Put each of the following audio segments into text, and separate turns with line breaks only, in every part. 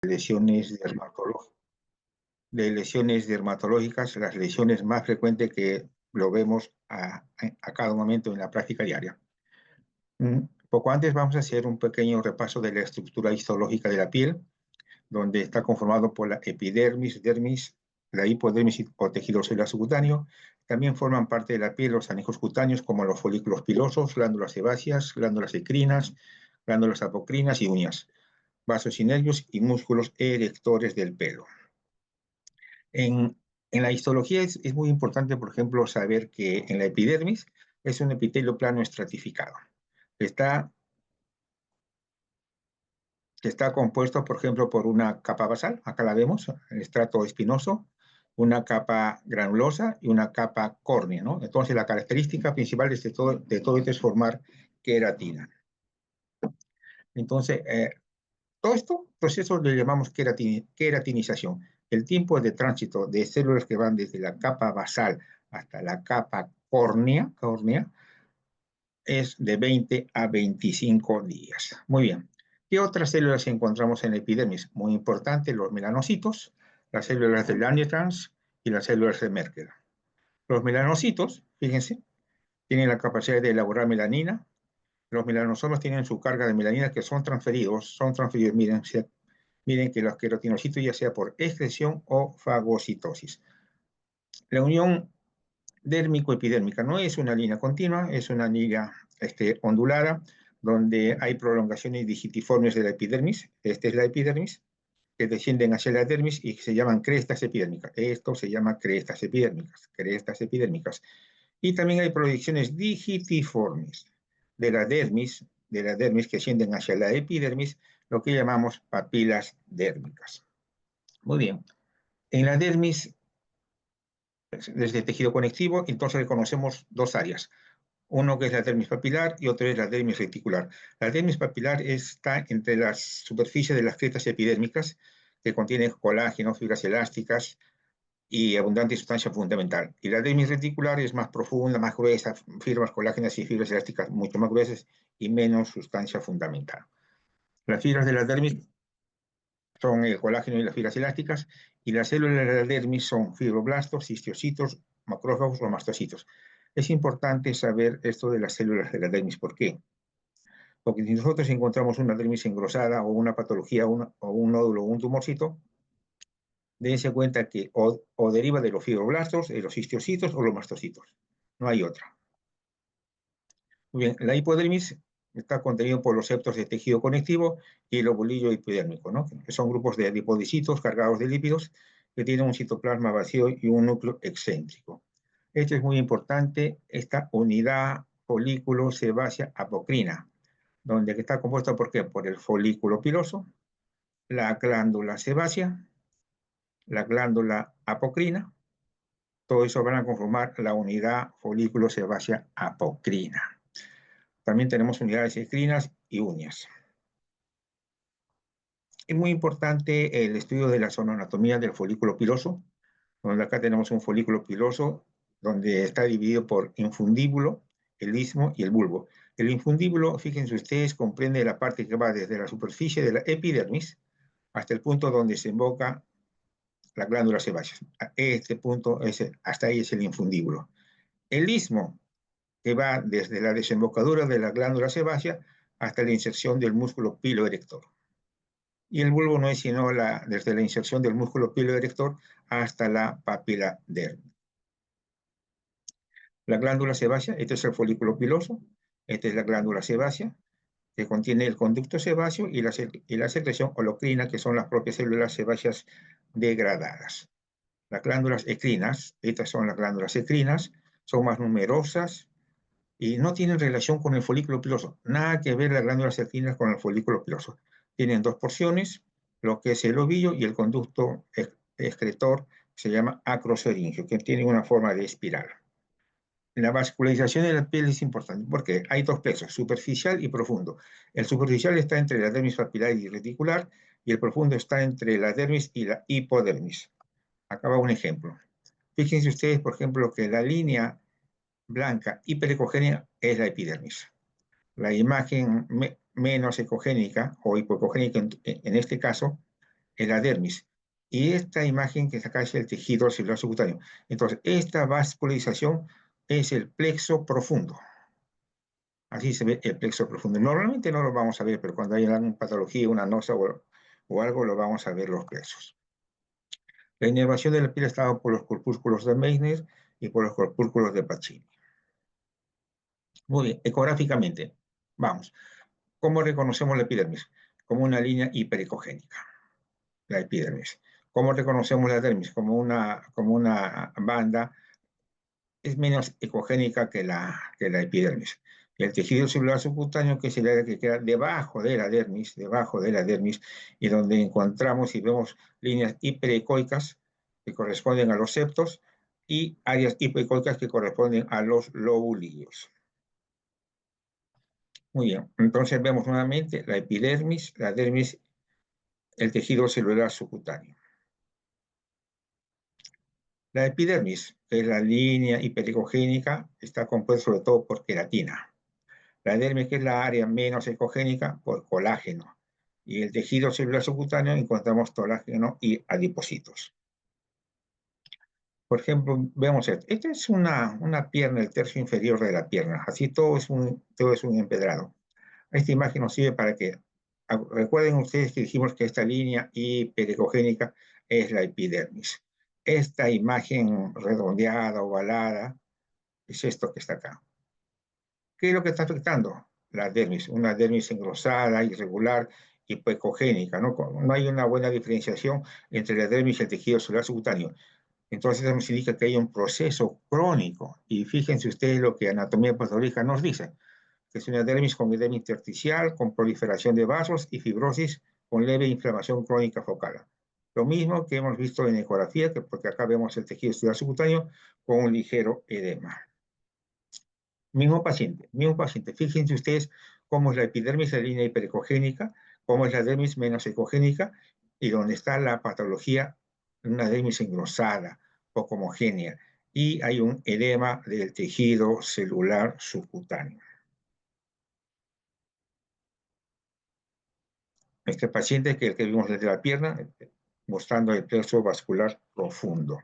lesiones dermatológicas, las lesiones más frecuentes que lo vemos a cada momento en la práctica diaria. Poco antes vamos a hacer un pequeño repaso de la estructura histológica de la piel, donde está conformado por la epidermis, dermis, la hipodermis o tejido celular subcutáneo. También forman parte de la piel los anejos cutáneos como los folículos pilosos, glándulas sebáceas, glándulas endocrinas, glándulas apocrinas y uñas, vasos y nervios y músculos erectores del pelo. En la histología es muy importante, por ejemplo, saber que en la epidermis es un epitelio plano estratificado. Está compuesto, por ejemplo, por una capa basal, acá la vemos, el estrato espinoso, una capa granulosa y una capa córnea, ¿no? Entonces, la característica principal de todo esto es formar queratina. Entonces, todo esto proceso le llamamos queratinización. El tiempo de tránsito de células que van desde la capa basal hasta la capa córnea es de 20 a 25 días. Muy bien. ¿Qué otras células encontramos en la epidermis? Muy importante, los melanocitos, las células de Langerhans y las células de Merkel. Los melanocitos, fíjense, tienen la capacidad de elaborar melanina. Los melanosomas tienen su carga de melanina que son transferidos, miren que los queratinocitos ya sea por excreción o fagocitosis. La unión dérmico-epidérmica no es una línea continua, es una línea ondulada, donde hay prolongaciones digitiformes de la epidermis. Esta es la epidermis, que descienden hacia la dermis y se llaman crestas epidérmicas. Esto se llama crestas epidérmicas. Y también hay proyecciones digitiformes de la dermis que ascienden hacia la epidermis, lo que llamamos papilas dérmicas. Muy bien. En la dermis, desde el tejido conectivo, entonces reconocemos dos áreas. Uno que es la dermis papilar y otro es la dermis reticular. La dermis papilar está entre las superficies de las crestas epidérmicas, que contienen colágeno, fibras elásticas y abundante sustancia fundamental. Y la dermis reticular es más profunda, más gruesa, fibras colágenas y fibras elásticas mucho más gruesas y menos sustancia fundamental. Las fibras de la dermis son el colágeno y las fibras elásticas, y las células de la dermis son fibroblastos, histocitos, macrófagos o mastocitos. Es importante saber esto de las células de la dermis. ¿Por qué? Porque si nosotros encontramos una dermis engrosada o una patología o un nódulo o un tumorcito, dense cuenta que o deriva de los fibroblastos, de los histocitos o los mastocitos. No hay otra. Muy bien, la hipodermis está contenido por los septos de tejido conectivo y el ovulillo epidérmico, ¿no? Que son grupos de adipodicitos cargados de lípidos que tienen un citoplasma vacío y un núcleo excéntrico. Esto es muy importante, esta unidad folículo sebácea apocrina, donde está compuesta ¿por qué? Por el folículo piloso, la glándula sebácea, la glándula apocrina, todo eso van a conformar la unidad folículo sebácea apocrina. También tenemos unidades ecrinas y uñas. Es muy importante el estudio de la zonoanatomía del folículo piloso, donde acá tenemos un folículo piloso donde está dividido por infundíbulo, el istmo y el bulbo. El infundíbulo, fíjense ustedes, comprende la parte que va desde la superficie de la epidermis hasta el punto donde se invoca la glándula sebácea. Este punto, hasta ahí es el infundíbulo. El istmo, que va desde la desembocadura de la glándula sebácea hasta la inserción del músculo piloerector. Y el bulbo no es sino desde la inserción del músculo piloerector hasta la papila dérmica. La glándula sebácea, este es el folículo piloso, esta es la glándula sebácea, que contiene el conducto sebáceo y la secreción holocrina, que son las propias células sebáceas degradadas. Las glándulas ecrinas, estas son las glándulas ecrinas, son más numerosas y no tienen relación con el folículo piloso. Nada que ver las glándulas ecrinas con el folículo piloso. Tienen dos porciones, lo que es el ovillo y el conducto excretor, se llama acrosoringio, que tiene una forma de espiral. La vascularización de la piel es importante porque hay dos plexos, superficial y profundo. El superficial está entre la dermis papilar y reticular y el profundo está entre la dermis y la hipodermis. Acá va un ejemplo. Fíjense ustedes, por ejemplo, que la línea blanca hiperecogénea es la epidermis. La imagen menos ecogénica o hipoecogénica en este caso en la dermis. Y esta imagen que está acá es el tejido celular subcutáneo. Entonces, esta vascularización es el plexo profundo. Así se ve el plexo profundo. Normalmente no lo vamos a ver, pero cuando hay alguna patología, una nosa o algo, lo vamos a ver los plexos. La inervación de la piel está dada por los corpúsculos de Meissner y por los corpúsculos de Pacini. Muy bien, ecográficamente, vamos. ¿Cómo reconocemos la epidermis? Como una línea hiperecogénica, la epidermis. ¿Cómo reconocemos la dermis? Como una banda, es menos ecogénica que la epidermis. El tejido celular subcutáneo, que es el área que queda debajo de la dermis, y donde encontramos y vemos líneas hiperecoicas que corresponden a los septos y áreas hipoecoicas que corresponden a los lobulillos. Muy bien, entonces vemos nuevamente la epidermis, la dermis, el tejido celular subcutáneo. La epidermis, que es la línea hiperecogénica, está compuesta sobre todo por queratina. La dermis, que es la área menos ecogénica, por colágeno. Y el tejido celular subcutáneo encontramos colágeno y adipocitos. Por ejemplo, vemos esto. Esta es una pierna, el tercio inferior de la pierna. Así todo es un empedrado. Esta imagen nos sirve para que, recuerden ustedes que dijimos que esta línea hiperecogénica es la epidermis. Esta imagen redondeada, ovalada, es esto que está acá. ¿Qué es lo que está afectando? La dermis, una dermis engrosada, irregular, hipoecogénica, ¿no? No hay una buena diferenciación entre la dermis y el tejido celular subcutáneo. Entonces eso nos indica que hay un proceso crónico. Y fíjense ustedes lo que anatomía patológica nos dice, que es una dermis con edema intersticial, con proliferación de vasos y fibrosis con leve inflamación crónica focal. Lo mismo que hemos visto en ecografía, porque acá vemos el tejido celular subcutáneo con un ligero edema. Mismo paciente. Fíjense ustedes cómo es la epidermis, la línea hiperecogénica, cómo es la dermis menos ecogénica, y donde está la patología, una dermis engrosada, poco homogénea, y hay un edema del tejido celular subcutáneo. Este paciente que vimos desde la pierna, mostrando el plexo vascular profundo.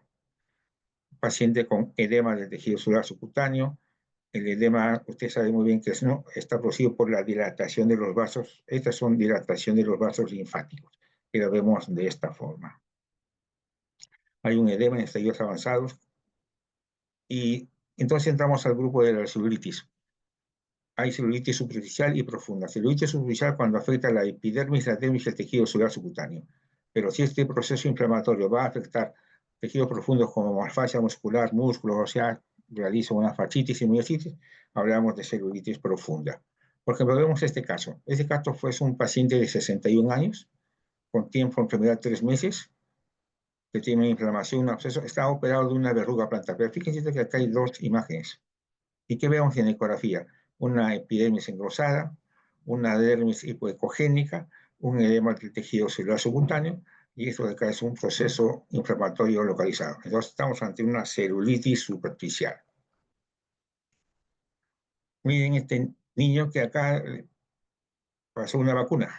Paciente con edema del tejido celular subcutáneo. El edema, usted sabe muy bien que está producido por la dilatación de los vasos. Estas son dilatación de los vasos linfáticos, que lo vemos de esta forma. Hay un edema en estadios avanzados. Y entonces entramos al grupo de la celulitis. Hay celulitis superficial y profunda. Celulitis superficial cuando afecta la epidermis, la dermis y el tejido celular subcutáneo. Pero si este proceso inflamatorio va a afectar tejidos profundos como fascia muscular, músculos, o sea, realiza una fascitis y miositis, hablamos de celulitis profunda. Por ejemplo, vemos este caso. Este caso fue un paciente de 61 años, con tiempo de enfermedad 3 meses, que tiene una inflamación, un absceso, está operado de una verruga plantar. Pero fíjense que acá hay dos imágenes. ¿Y qué vemos en ecografía? Una epidermis engrosada, una dermis hipoecogénica, un edema del tejido celular subcutáneo, y esto de acá es un proceso inflamatorio localizado. Entonces estamos ante una celulitis superficial. Miren este niño que acá pasó una vacuna.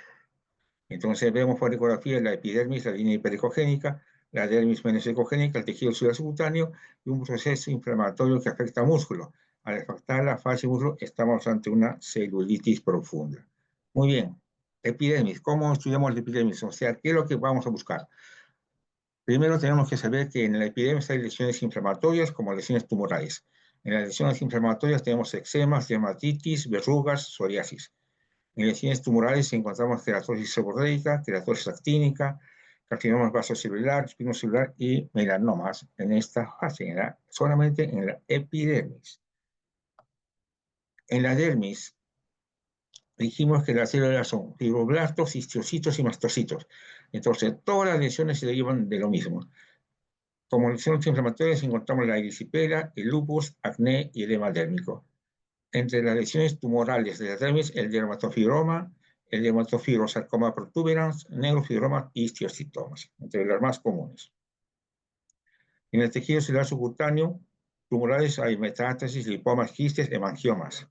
Entonces vemos por ecografía la epidermis, la línea hiperecogénica, la dermis menos ecogénica, el tejido celular subcutáneo y un proceso inflamatorio que afecta al músculo. Al afectar la fase músculo, estamos ante una celulitis profunda. Muy bien. Epidermis. ¿Cómo estudiamos la epidermis? O sea, ¿qué es lo que vamos a buscar? Primero tenemos que saber que en la epidermis hay lesiones inflamatorias como lesiones tumorales. En las lesiones inflamatorias tenemos eczemas, dermatitis, verrugas, psoriasis. En lesiones tumorales encontramos queratosis seborreica, queratosis actínica, carcinomas vasocelular, espinocelular y melanomas en esta fase, solamente en la epidermis. En la dermis dijimos que las células son fibroblastos, histocitos y mastocitos. Entonces, todas las lesiones se derivan de lo mismo. Como lesiones inflamatorias encontramos la erisipela, el lupus, acné y edema dérmico. Entre las lesiones tumorales de la dermis, el dermatofibroma, el dermatofibrosarcoma protuberans, neurofibroma y histiocytomas, entre las más comunes. En el tejido celular subcutáneo, tumorales hay metástasis, lipomas, quistes, hemangiomas.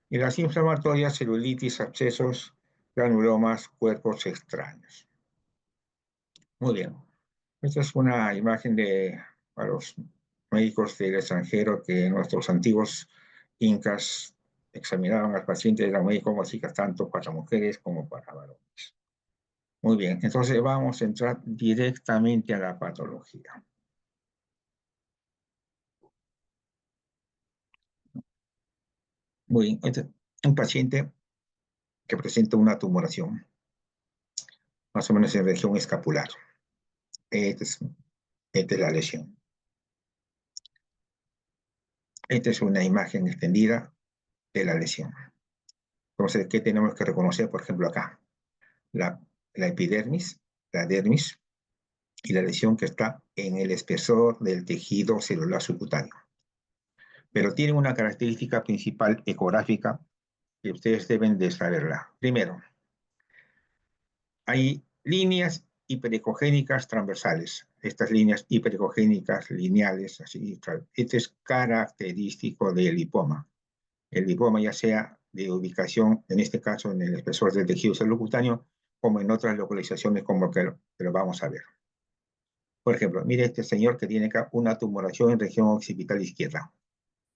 Y las inflamatorias, celulitis, abscesos, granulomas, cuerpos extraños. Muy bien. Esta es una imagen para los médicos del extranjero que nuestros antiguos incas examinaban al paciente de la médica básica tanto para mujeres como para varones. Muy bien, entonces vamos a entrar directamente a la patología. Muy bien, este es un paciente que presenta una tumoración, más o menos en región escapular. Esta es, esta es la lesión. Esta es una imagen extendida de la lesión. Entonces, ¿qué tenemos que reconocer, por ejemplo, acá? La, la epidermis, la dermis, y la lesión que está en el espesor del tejido celular subcutáneo. Pero tiene una característica principal ecográfica que ustedes deben de saberla. Primero, hay líneas hiperecogénicas transversales. Estas líneas hiperecogénicas lineales, así, este es característico del lipoma. El lipoma ya sea de ubicación, en este caso en el espesor del tejido celular cutáneo, como en otras localizaciones como que lo vamos a ver. Por ejemplo, mire este señor que tiene acá una tumoración en región occipital izquierda.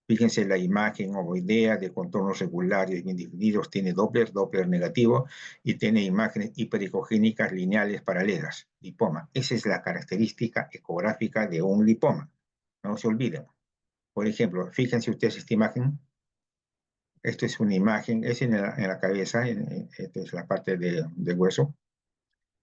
Fíjense la imagen ovoidea de contornos regulares bien definidos, tiene Doppler negativo y tiene imágenes hipericogénicas lineales paralelas, lipoma. Esa es la característica ecográfica de un lipoma. No se olviden. Por ejemplo, fíjense ustedes esta imagen. Esta es una imagen, es en la cabeza, esta es la parte de hueso.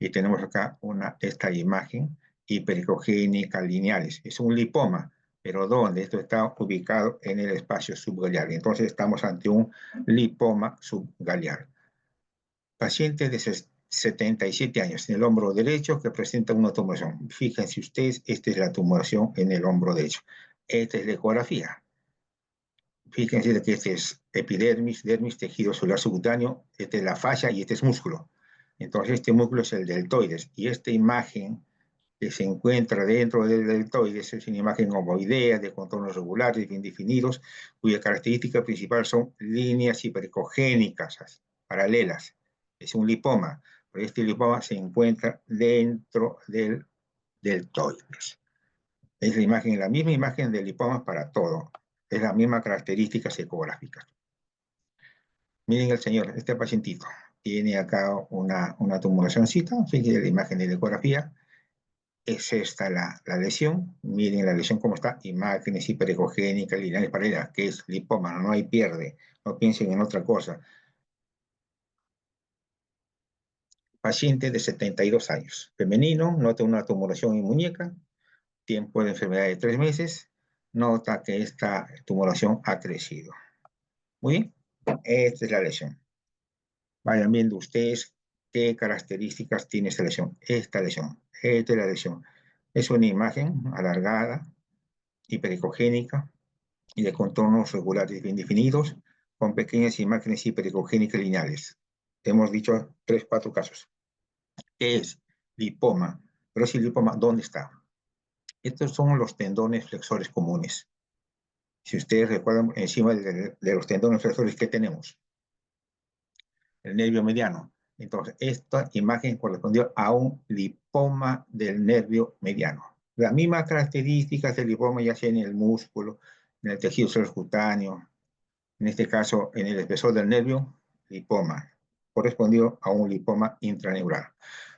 Y tenemos acá esta imagen hipericogénica lineales. Es un lipoma, pero ¿dónde? Esto está ubicado en el espacio subgaliar. Entonces estamos ante un lipoma subgaliar. Paciente de 77 años en el hombro derecho que presenta una tumoración. Fíjense ustedes, esta es la tumoración en el hombro derecho. Esta es la ecografía. Fíjense que este es epidermis, dermis, tejido celular subcutáneo, esta es la fascia y este es músculo. Entonces este músculo es el deltoides y esta imagen que se encuentra dentro del deltoides es una imagen ovoidea de contornos regulares bien definidos, cuya característica principal son líneas hipericogénicas paralelas. Es un lipoma, pero este lipoma se encuentra dentro del deltoides. Es la misma imagen del lipoma para todo. Es la misma características ecográficas. Miren el señor, este pacientito tiene acá una tumoracióncita, fíjense la imagen de la ecografía, es esta la lesión, miren la lesión cómo está, imágenes hiperecogénicas, lineales paralelas, que es lipoma, no hay pierde, no piensen en otra cosa. Paciente de 72 años, femenino, nota una tumoración en muñeca, tiempo de enfermedad de 3 meses, nota que esta tumoración ha crecido. Muy bien, esta es la lesión. Vayan viendo ustedes qué características tiene esta lesión. Esta es la lesión. Es una imagen alargada, hipericogénica y de contornos regulares bien definidos, con pequeñas imágenes hipericogénicas lineales. Hemos dicho 3, 4 casos. ¿Qué es? Lipoma. Pero si lipoma, ¿dónde está? Estos son los tendones flexores comunes. Si ustedes recuerdan, encima de los tendones flexores, ¿qué tenemos? El nervio mediano. Entonces, esta imagen correspondió a un lipoma del nervio mediano. Las mismas características del lipoma, ya sea en el músculo, en el tejido subcutáneo, en este caso en el espesor del nervio, lipoma. Correspondió a un lipoma intraneural.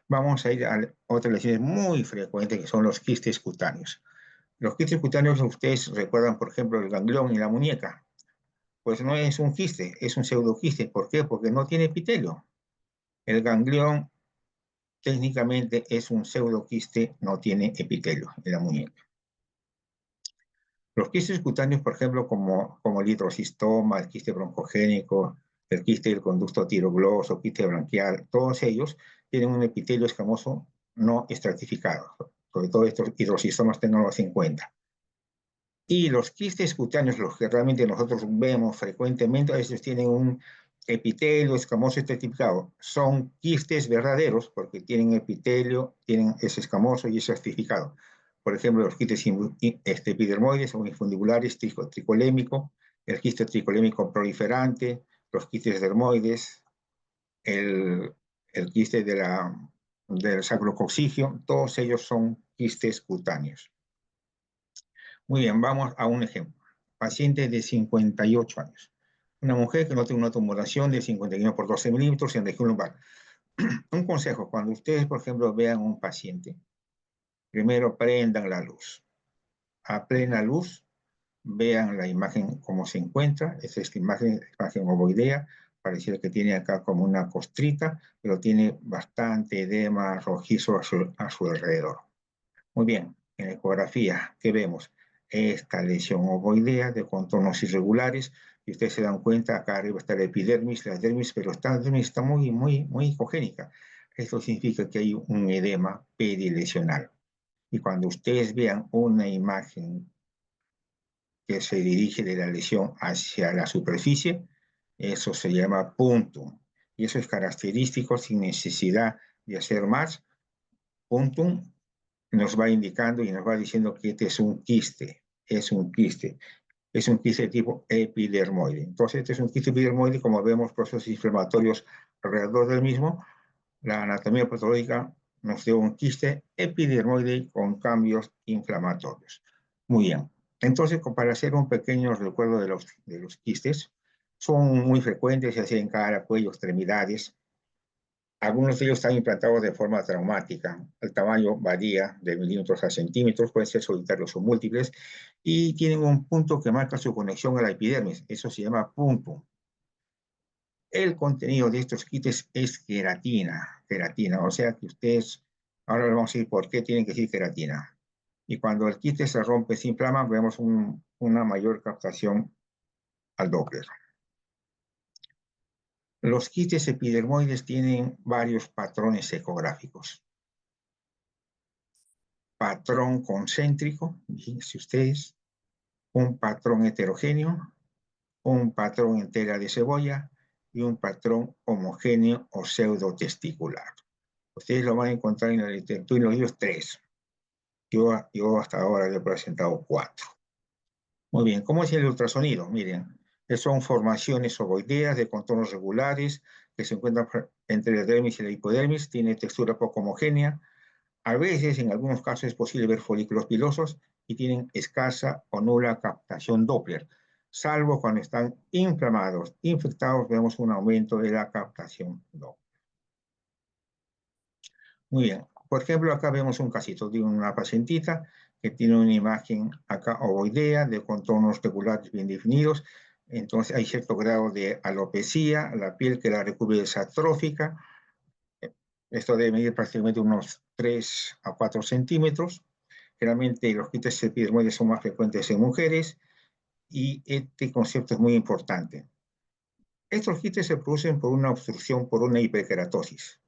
Vamos a ir a otras lesiones muy frecuentes que son los quistes cutáneos. Los quistes cutáneos, ustedes recuerdan, por ejemplo, el ganglión en la muñeca. Pues no es un quiste, es un pseudoquiste. ¿Por qué? Porque no tiene epitelio. El ganglión técnicamente es un pseudoquiste, no tiene epitelio en la muñeca. Los quistes cutáneos, por ejemplo, como el hidrocistoma, el quiste broncogénico, el quiste del conducto tirogloso, quiste branquial, todos ellos tienen un epitelio escamoso no estratificado. Sobre todo estos hidrocistomas tenganlos en cuenta. Y los quistes cutáneos, los que realmente nosotros vemos frecuentemente, ellos tienen un epitelio escamoso estratificado. Son quistes verdaderos porque tienen epitelio, tienen ese escamoso y ese estratificado. Por ejemplo, los quistes epidermoides o infundibulares, tricolémico, el quiste tricolémico proliferante, los quistes dermoides, el quiste del sacrococigio, todos ellos son quistes cutáneos. Muy bien, vamos a un ejemplo. Paciente de 58 años. Una mujer que no tiene una tumoración de 51 por 12 milímetros en región lumbar. Un consejo, cuando ustedes, por ejemplo, vean un paciente, primero prendan la luz. A plena luz, vean la imagen cómo se encuentra. Es esta imagen ovoidea, pareciera que tiene acá como una costrita, pero tiene bastante edema rojizo a su alrededor. Muy bien, en la ecografía, ¿qué vemos? Esta lesión ovoidea de contornos irregulares, y ustedes se dan cuenta, acá arriba está la epidermis, pero esta epidermis está muy hipogénica. Esto significa que hay un edema perilesional. Y cuando ustedes vean una imagen que se dirige de la lesión hacia la superficie, eso se llama puntum. Y eso es característico sin necesidad de hacer más. Puntum nos va indicando y nos va diciendo que este es un quiste, es un quiste de tipo epidermoide. Entonces, este es un quiste epidermoide, como vemos procesos inflamatorios alrededor del mismo, la anatomía patológica nos dio un quiste epidermoide con cambios inflamatorios. Muy bien. Entonces, para hacer un pequeño recuerdo de los quistes, son muy frecuentes, se hacen en cara, cuello, extremidades. Algunos de ellos están implantados de forma traumática. El tamaño varía de milímetros a centímetros, pueden ser solitarios o múltiples, y tienen un punto que marca su conexión a la epidermis. Eso se llama punto. El contenido de estos kits es queratina, o sea que ustedes, ahora vamos a decir por qué tienen que decir queratina. Y cuando el quiste se rompe, se inflama, vemos una mayor captación al Doppler. Los quistes epidermoides tienen varios patrones ecográficos. Patrón concéntrico, fíjense ustedes, un patrón heterogéneo, un patrón entera de cebolla y un patrón homogéneo o pseudotesticular. Ustedes lo van a encontrar en la literatura y en los libros 3. Yo hasta ahora le he presentado 4. Muy bien, ¿cómo es el ultrasonido? Miren, son formaciones ovoideas de contornos regulares que se encuentran entre la dermis y la hipodermis, tiene textura poco homogénea. A veces, en algunos casos, es posible ver folículos pilosos y tienen escasa o nula captación Doppler. Salvo cuando están inflamados, infectados, vemos un aumento de la captación Doppler. Muy bien. Por ejemplo, acá vemos un casito de una pacientita que tiene una imagen acá ovoidea de contornos especulares bien definidos. Entonces hay cierto grado de alopecia, la piel que la recubre es atrófica. Esto debe medir prácticamente unos 3 a 4 centímetros. Generalmente los quistes epidermoides son más frecuentes en mujeres y este concepto es muy importante. Estos quistes se producen por una obstrucción, por una hiperkeratosis.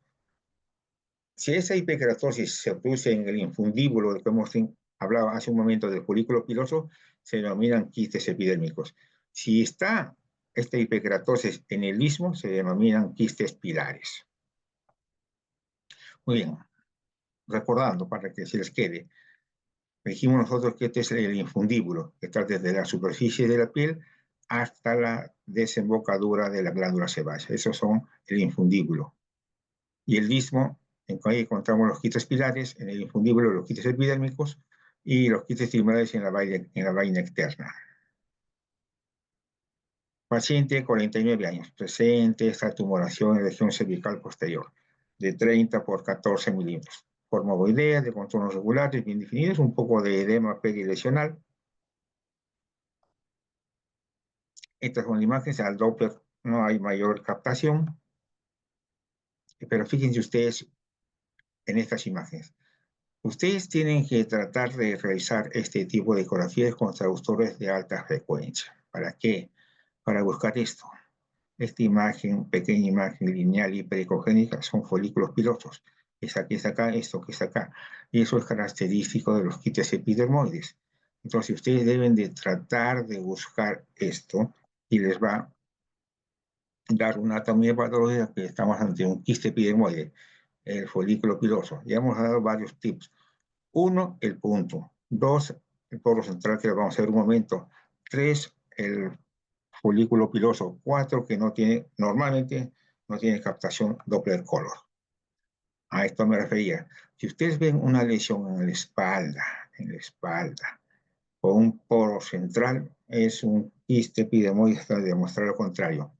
Si esa hiperkeratosis se produce en el infundíbulo, de que hemos hablado hace un momento del folículo piloso, se denominan quistes epidérmicos. Si está esta hiperkeratosis en el istmo, se denominan quistes pilares. Muy bien, recordando para que se les quede, dijimos nosotros que este es el infundíbulo, que está desde la superficie de la piel hasta la desembocadura de la glándula sebácea. Esos son el infundíbulo. Y el istmo, ahí encontramos los quistes pilares, en el infundíbulo los quistes epidérmicos y los quistes tumorales en la vaina externa. Paciente, 49 años, presente esta tumoración en región cervical posterior, de 30 por 14 milímetros. Forma ovoidea, de contornos regulares, bien definidos, un poco de edema perilesional. Estas son imágenes, al Doppler no hay mayor captación, pero fíjense ustedes en estas imágenes. Ustedes tienen que tratar de realizar este tipo de ecografías con traductores de alta frecuencia. ¿Para qué? Para buscar esto. Esta imagen, pequeña imagen lineal hiperecogénica, son folículos pilosos. Esta que está acá, esto que está acá. Y eso es característico de los quistes epidermoides. Entonces, ustedes deben de tratar de buscar esto y les va a dar una anatomía patológica que estamos ante un quiste epidermoide, el folículo piloso. Ya hemos dado varios tips. 1, el punto. 2, el poro central, que lo vamos a ver un momento. 3, el folículo piloso. 4, que normalmente no tiene captación Doppler color. A esto me refería. Si ustedes ven una lesión en la espalda, o un poro central, es un quiste epidermoide hasta demostrar lo contrario.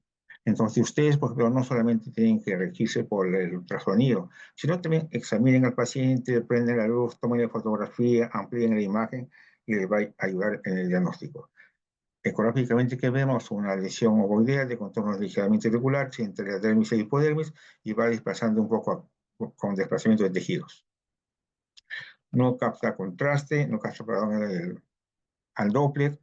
Entonces ustedes, por ejemplo, no solamente tienen que regirse por el ultrasonido, sino también examinen al paciente, prenden la luz, tomen la fotografía, amplíen la imagen y les va a ayudar en el diagnóstico. Ecográficamente, que vemos una lesión ovoidea de contornos ligeramente irregulares entre la dermis y la hipodermis y va desplazando un poco con desplazamiento de tejidos. No capta contraste, no capta, perdón, al Doppler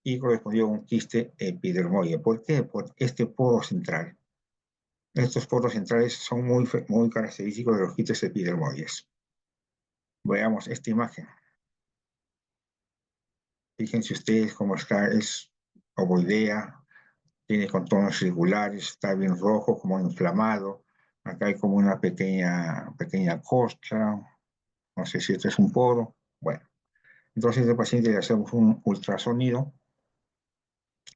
y correspondió a un quiste epidermoide. ¿Por qué? Por este poro central. Estos poros centrales son muy característicos de los quistes epidermoides. Veamos esta imagen. Fíjense ustedes cómo está, es ovoidea, tiene contornos irregulares, está bien rojo, como inflamado. Acá hay como una pequeña costra, no sé si esto es un poro. Bueno, entonces al paciente le hacemos un ultrasonido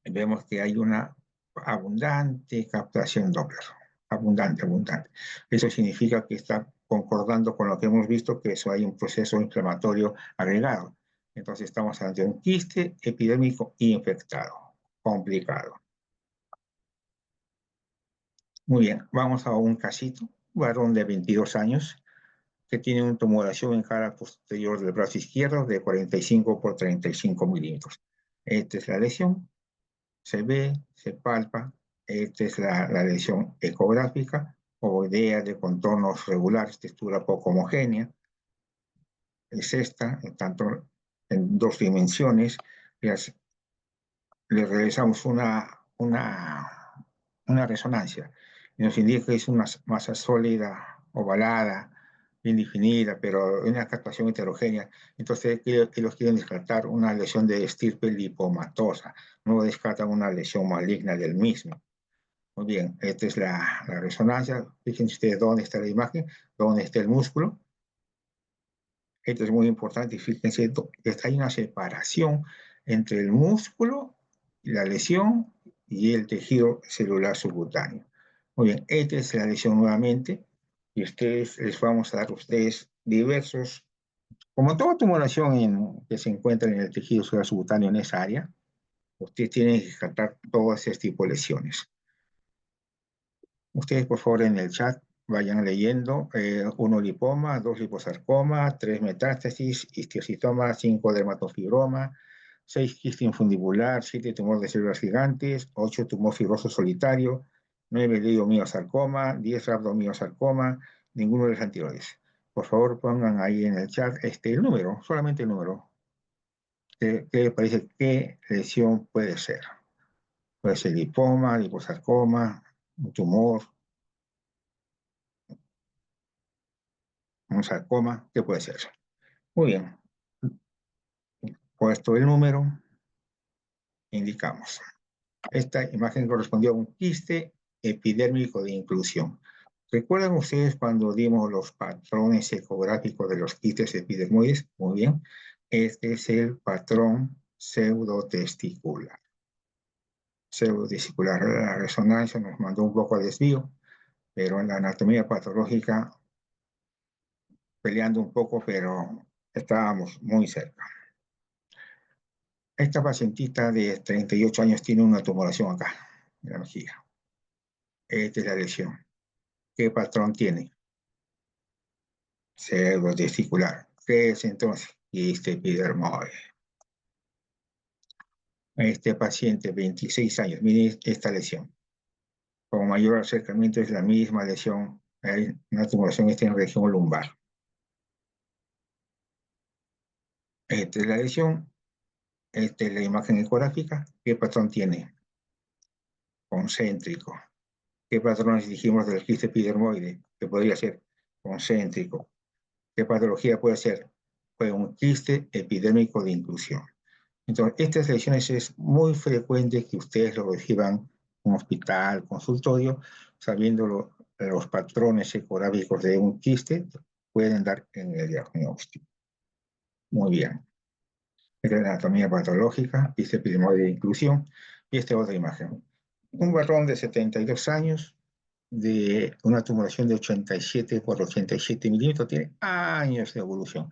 y vemos que hay una abundante captación Doppler. Abundante. Eso significa que está concordando con lo que hemos visto, que eso hay un proceso inflamatorio agregado. Entonces estamos ante un quiste epidémico infectado, complicado. Muy bien, vamos a un casito, un varón de 22 años que tiene una tumoración en cara posterior del brazo izquierdo de 45 por 35 milímetros. Esta es la lesión, se ve, se palpa. Esta es la lesión ecográfica, ovoidea de contornos regulares, textura poco homogénea. Es esta, tanto en dos dimensiones. Le realizamos una resonancia y nos indica que es una masa sólida, ovalada, bien definida, pero una captación heterogénea. Entonces, ellos quieren descartar una lesión de estirpe lipomatosa, no descartan una lesión maligna del mismo. Muy bien, esta es la resonancia. Fíjense ustedes dónde está la imagen, dónde está el músculo. Esto es muy importante. Fíjense que hay una separación entre el músculo, la lesión y el tejido celular subcutáneo. Muy bien, esta es la lesión nuevamente y ustedes les vamos a dar a ustedes diversos, como toda tumoración que se encuentra en el tejido celular subcutáneo en esa área, ustedes tienen que descartar todas este tipo de lesiones. Ustedes, por favor, en el chat vayan leyendo 1 lipoma, 2 liposarcoma, 3 metástasis, histiocitoma, 5 dermatofibroma, 6 quiste infundibular, 7 tumor de células gigantes, 8 tumor fibroso solitario, 9 leiomyosarcoma, 10 rhabdomyosarcoma, ninguno de los anteriores. Por favor, pongan ahí en el chat el número, solamente el número. ¿Qué les parece? ¿Qué lesión puede ser? Puede ser lipoma, liposarcoma, un tumor, un sarcoma, ¿qué puede ser? Muy bien, puesto el número, indicamos. Esta imagen correspondió a un quiste epidérmico de inclusión. ¿Recuerdan ustedes cuando dimos los patrones ecográficos de los quistes epidermoides? Muy bien, este es el patrón pseudotesticular. Pseudotesticular, la resonancia nos mandó un poco a desvío, pero en la anatomía patológica peleando un poco, pero estábamos muy cerca. Esta pacientita de 38 años tiene una tumoración acá, en la mejilla. Esta es la lesión. ¿Qué patrón tiene? Pseudotesticular. ¿Qué es entonces? Quiste epidermoide. Este paciente, 26 años, mire esta lesión. Con mayor acercamiento es la misma lesión. Hay una tumoración en región lumbar. Esta es la lesión. Esta es la imagen ecográfica. ¿Qué patrón tiene? Concéntrico. ¿Qué patrones dijimos del quiste epidermoide? Que podría ser concéntrico. ¿Qué patología puede ser? Puede un quiste epidémico de inclusión. Entonces, estas lesiones es muy frecuente que ustedes lo reciban en un hospital, consultorio, sabiendo los patrones ecográficos de un quiste, pueden dar en el diagnóstico. Muy bien. Esta es la anatomía patológica, quiste epidémico de inclusión, y esta otra imagen. Un varón de 72 años de una tumoración de 87 por 87 milímetros, tiene años de evolución.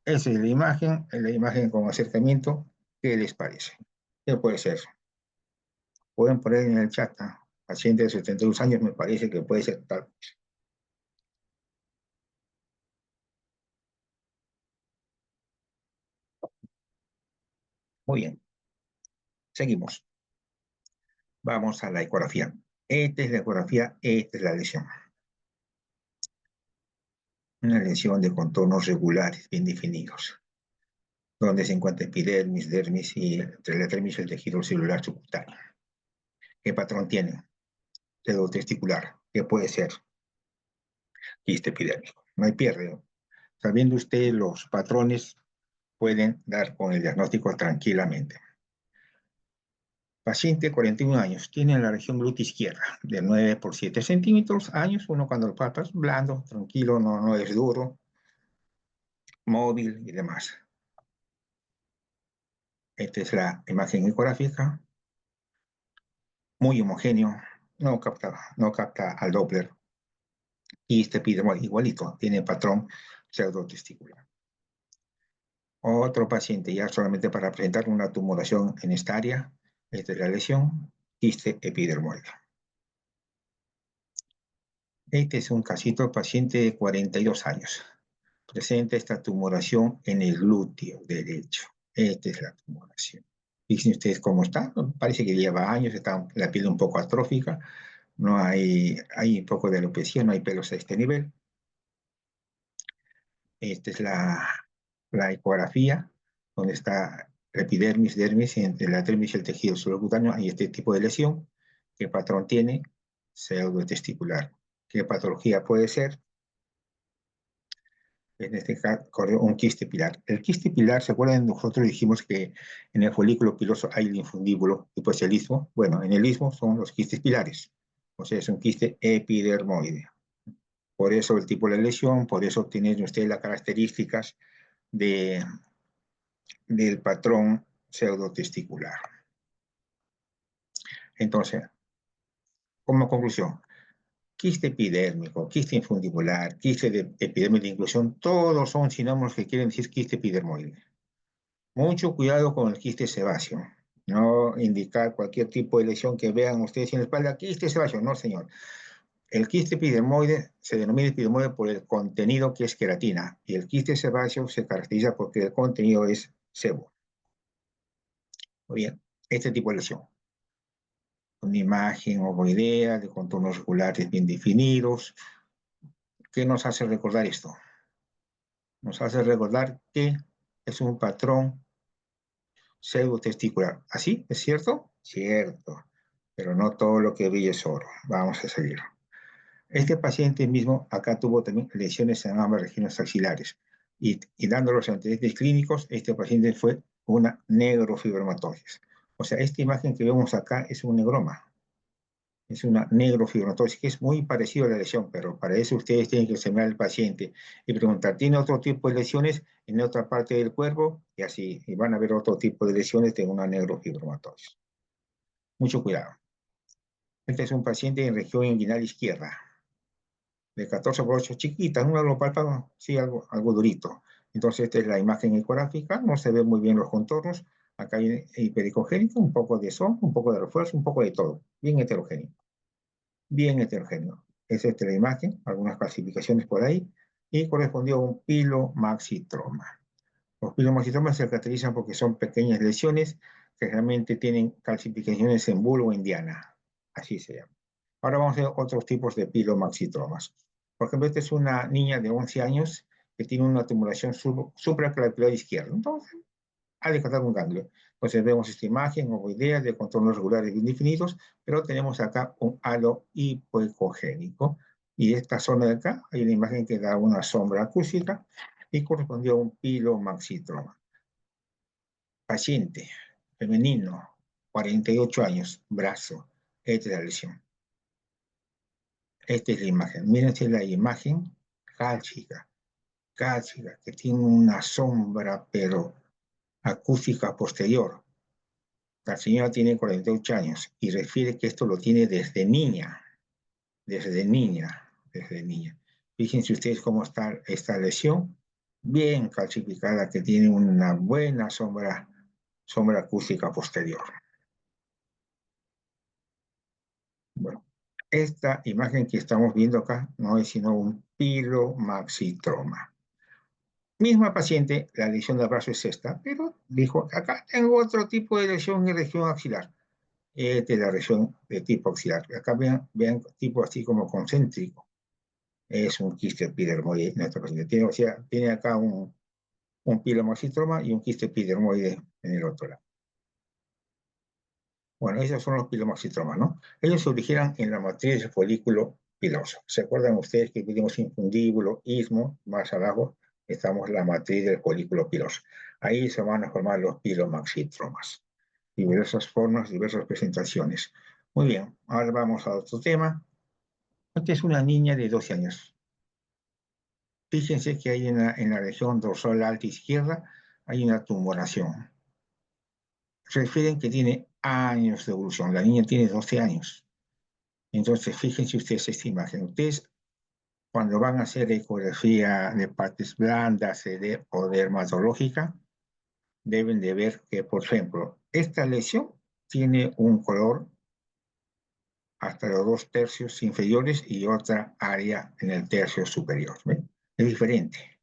Esa es la imagen con acercamiento. ¿Qué les parece? ¿Qué puede ser? Pueden poner en el chat, ¿no? Paciente de 72 años, me parece que puede ser tal. Muy bien, seguimos. Vamos a la ecografía. Esta es la ecografía, esta es la lesión. Una lesión de contornos regulares, bien definidos, donde se encuentra epidermis, dermis y entre la dermis y el tejido celular subcutáneo. ¿Qué patrón tiene? Dedo testicular. ¿Qué puede ser? Quiste epidérmico. No hay pierde. Sabiendo usted los patrones, pueden dar con el diagnóstico tranquilamente. Paciente 41 años, tiene la región glútea izquierda de 9 por 7 centímetros, años, uno cuando lo palpas, blando, tranquilo, no es duro, móvil y demás. Esta es la imagen ecográfica, muy homogéneo, no capta al Doppler, y este epidermo igualito, tiene patrón pseudotesticular. Otro paciente, ya solamente para presentar una tumoración en esta área, esta es la lesión, quiste epidermoide. Este es un casito paciente de 42 años. Presenta esta tumoración en el glúteo derecho. Esta es la tumoración. Fíjense ustedes cómo está. Parece que lleva años, está la piel un poco atrófica. No hay un poco de alopecia, no hay pelos a este nivel. Esta es la ecografía, donde está la epidermis, dermis, entre la dermis y el tejido subcutáneo. Hay este tipo de lesión. ¿Qué patrón tiene? Pseudotesticular. ¿Qué patología puede ser? En este caso, corrió un quiste pilar. El quiste pilar, ¿se acuerdan? Nosotros dijimos que en el folículo piloso hay el infundíbulo y pues el istmo. Bueno, en el istmo son los quistes pilares. O sea, es un quiste epidermoide. Por eso el tipo de lesión, por eso obtienen ustedes las características de, del patrón pseudotesticular. Entonces, como conclusión, quiste epidérmico, quiste infundibular, quiste de epidemia de inclusión, todos son sinónimos que quieren decir quiste epidermoide. Mucho cuidado con el quiste sebáceo. No indicar cualquier tipo de lesión que vean ustedes en la espalda, quiste sebáceo, no señor. El quiste epidermoide se denomina epidermoide por el contenido que es queratina y el quiste sebáceo se caracteriza porque el contenido es sebo. Muy bien, este tipo de lesión. Una imagen ovoidea de contornos regulares bien definidos. ¿Qué nos hace recordar esto? Nos hace recordar que es un patrón pseudotesticular. ¿Así? ¿Es cierto? Cierto. Pero no todo lo que brilla es oro. Vamos a seguir. Este paciente mismo acá tuvo también lesiones en ambas regiones axilares. Y dando los antecedentes clínicos, este paciente fue una negrofibromatosis. O sea, esta imagen que vemos acá es un negroma. Es una negrofibromatosis, que es muy parecido a la lesión, pero para eso ustedes tienen que examinar al paciente y preguntar, ¿tiene otro tipo de lesiones en otra parte del cuerpo? Y así, y van a ver otro tipo de lesiones de una negrofibromatosis. Mucho cuidado. Este es un paciente en región inguinal izquierda, de 14 por 8, chiquita, no lo palpado, sí, algo durito. Entonces, esta es la imagen ecográfica, no se ven muy bien los contornos. Acá hay hipericogénico, un poco de son, un poco de refuerzo, un poco de todo, bien heterogéneo. Bien heterogéneo. Esa es la imagen, algunas clasificaciones por ahí, y correspondió a un pilomaxitroma. Los pilomaxitromas se caracterizan porque son pequeñas lesiones que realmente tienen calcificaciones en bulbo indiana, así se llama. Ahora vamos a ver otros tipos de pilomaxitromas. Por ejemplo, esta es una niña de 11 años que tiene una tumoración supraclavicular izquierda. Entonces, a descartar un ganglio. Entonces vemos esta imagen ovoidea de contornos regulares bien definidos, pero tenemos acá un halo hipoecogénico. Y esta zona de acá hay una imagen que da una sombra acústica y correspondió a un pilomaxitroma. Paciente femenino, 48 años, brazo, esta es la lesión. Esta es la imagen. Miren, esta es la imagen cálcica, que tiene una sombra, pero acústica posterior. La señora tiene 48 años y refiere que esto lo tiene desde niña. desde niña, desde niña. Fíjense ustedes cómo está esta lesión, bien calcificada, que tiene una buena sombra acústica posterior. Bueno, esta imagen que estamos viendo acá no es sino un pilomaxitroma. Misma paciente, la lesión del brazo es esta, pero dijo, acá tengo otro tipo de lesión en región axilar. De la región de tipo axilar. Acá vean tipo así como concéntrico. Es un quiste epidermoide nuestra paciente. Tiene, o sea, tiene acá un pilomaxitroma y un quiste epidermoide en el otro lado. Bueno, esos son los pilomaxitromas, ¿no? Ellos se originan en la matriz del folículo piloso. ¿Se acuerdan ustedes que vimos infundíbulo, istmo, más abajo estamos en la matriz del folículo piloso? Ahí se van a formar los pilomaxitromas. Diversas formas, diversas presentaciones. Muy bien, ahora vamos a otro tema. Esta es una niña de 12 años. Fíjense que hay en la región dorsal alta izquierda, hay una tumoración. Refieren que tiene años de evolución. La niña tiene 12 años. Entonces, fíjense ustedes esta imagen. Ustedes, cuando van a hacer ecografía de partes blandas o dermatológica, deben de ver que, por ejemplo, esta lesión tiene un color hasta los 2 tercios inferiores y otra área en el tercio superior. ¿Ven? Es diferente.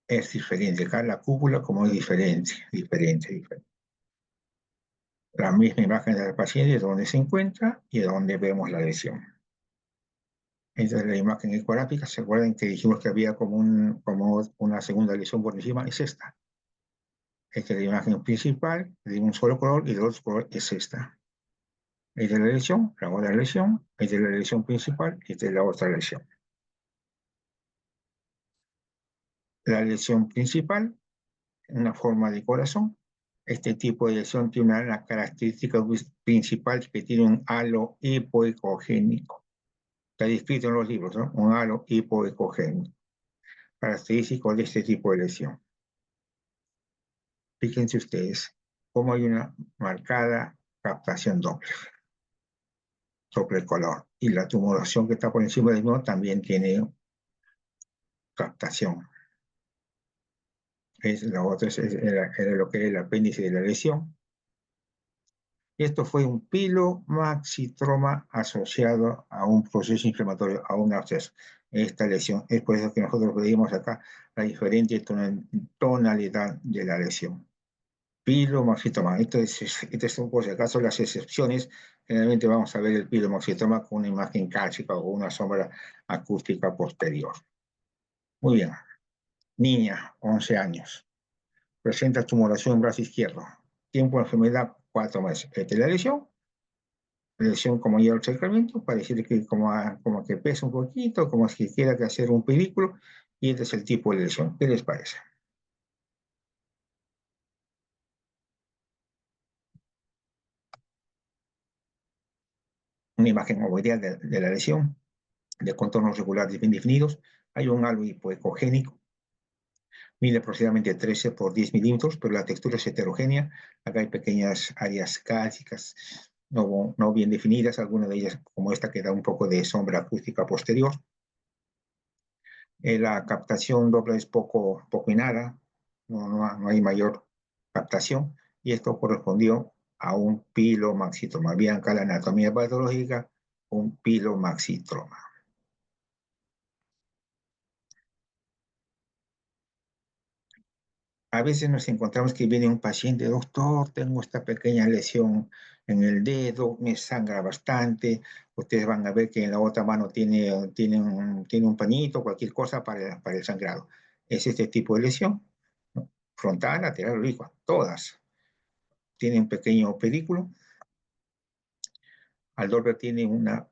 Es diferente. Acá la cúpula como es diferente, diferente. La misma imagen del paciente, donde se encuentra y donde vemos la lesión. Esta es la imagen ecográfica. ¿Se acuerdan que dijimos que había como una segunda lesión por encima? Es esta. Esta es la imagen principal de un solo color y de otro color es esta. Esta es la lesión, la otra lesión, esta es la lesión principal y esta es la otra lesión. La lesión principal, una forma de corazón. Este tipo de lesión tiene una característica principal que tiene un halo hipoecogénico. Está descrito en los libros, ¿no? Un halo hipoecogénico. Característico de este tipo de lesión. Fíjense ustedes cómo hay una marcada captación doble sobre el color. Y la tumoración que está por encima del mismo también tiene captación. La otra era lo que es el apéndice de la lesión. Esto fue un pilomaxitroma asociado a un proceso inflamatorio, a un absceso. Esta lesión. Es por eso que nosotros veíamos acá la diferente tonalidad de la lesión. Pilomaxitroma. Estas son, por si acaso, las excepciones. Generalmente vamos a ver el pilomaxitroma con una imagen cálcica o una sombra acústica posterior. Muy bien. Niña, 11 años. Presenta tumoración en brazo izquierdo. Tiempo de enfermedad, 4 meses. Esta es la lesión como ya el acercamiento, parece que como que pesa un poquito, como si quiera que hacer un película, y este es el tipo de lesión. ¿Qué les parece? Una imagen movilidad de la lesión, de contornos regulares bien definidos. Hay un halo hipoecogénico, mide aproximadamente 13 por 10 milímetros, pero la textura es heterogénea. Acá hay pequeñas áreas cálcicas no bien definidas, algunas de ellas como esta que da un poco de sombra acústica posterior. La captación doble es poco y nada, no hay mayor captación, y esto correspondió a un pilomaxitroma. Bien acá la anatomía patológica, un pilomaxitroma. A veces nos encontramos que viene un paciente, doctor, tengo esta pequeña lesión en el dedo, me sangra bastante. Ustedes van a ver que en la otra mano tiene un pañito, cualquier cosa para el sangrado. Es este tipo de lesión, ¿no? Frontal, lateral, oblicua, todas tienen pequeño pedículo. Al Aldolber tiene una